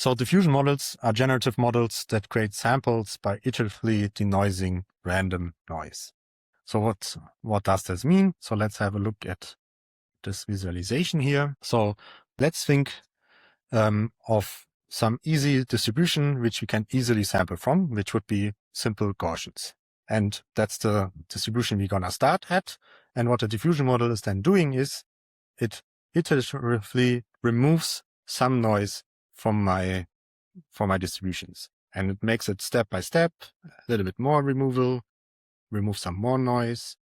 So diffusion models are generative models that create samples by iteratively denoising random noise. So what does this mean? So let's have a look at this visualization here. So let's think of some easy distribution which we can easily sample from, which would be simple Gaussians. And that's the distribution we're going to start at. And what the diffusion model is then doing is it iteratively removes some noise from my distributions. And it makes it step by step, a little bit more removal, remove some more noise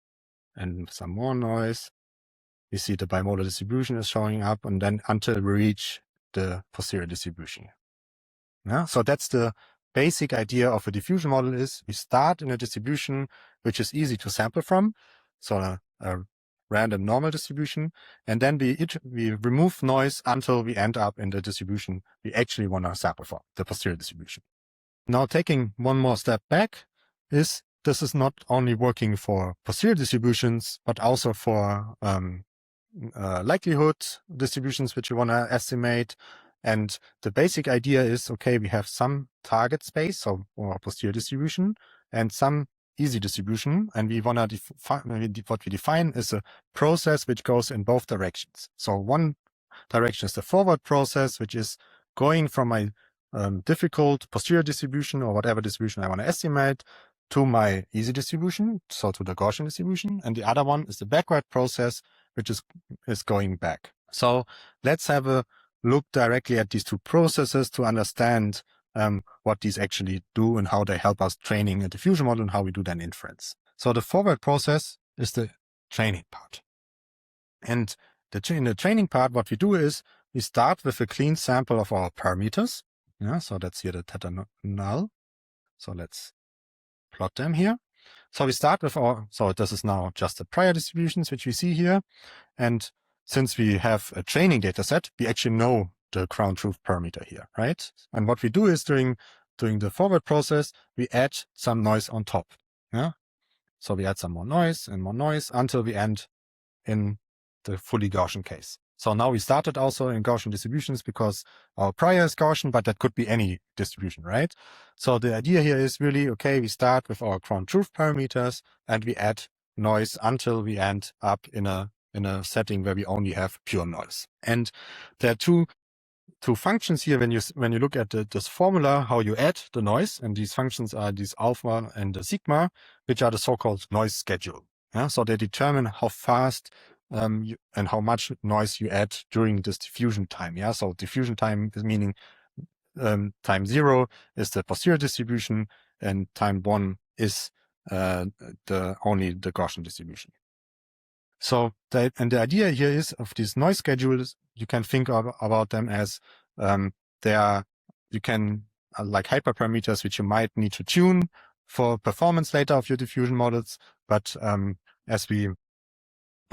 and some more noise. We see the bimodal distribution is showing up, and then until we reach the posterior distribution. Yeah, so that's the basic idea of a diffusion model is we start in a distribution which is easy to sample from, so a random normal distribution, and then we remove noise until we end up in the distribution we actually want to sample from, the posterior distribution. Now taking one more step back is this is not only working for posterior distributions, but also for likelihood distributions which you want to estimate. And the basic idea is, okay, we have some target space, so or posterior distribution, and some easy distribution, and we want to define what we define is a process which goes in both directions. So one direction is the forward process, which is going from my difficult posterior distribution or whatever distribution I want to estimate to my easy distribution, so to the Gaussian distribution, and the other one is the backward process, which is going back. So let's have a look directly at these two processes to understand what these actually do and how they help us training a diffusion model and how we do then inference. So the forward process is the training part. And in the training part, what we do is we start with a clean sample of our parameters. Yeah, so that's here the theta null. So let's plot them here. So we start with so this is now just the prior distributions, which we see here. And since we have a training data set, we actually know the ground truth parameter here, right? And what we do is during the forward process, we add some noise on top. Yeah. So we add some more noise until we end in the fully Gaussian case. So now we started also in Gaussian distributions because our prior is Gaussian, but that could be any distribution, right? So the idea here is really, okay, we start with our ground truth parameters and we add noise until we end up in a setting where we only have pure noise. And there are two functions here when you look at this formula, how you add the noise, and these functions are these alpha and the sigma, which are the so-called noise schedule. Yeah? So they determine how fast and how much noise you add during this diffusion time. Yeah, so diffusion time is meaning time 0 is the posterior distribution, and time 1 is only the Gaussian distribution. So the idea here is of these noise schedules, you can think about them as you can like hyperparameters which you might need to tune for performance later of your diffusion models, but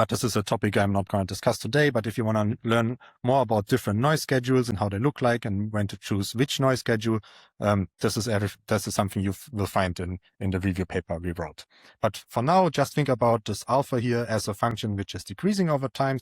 this is a topic I'm not going to discuss today. But if you want to learn more about different noise schedules and how they look like and when to choose which noise schedule, this is something you will find in the review paper we wrote. But for now, just think about this alpha here as a function which is decreasing over time.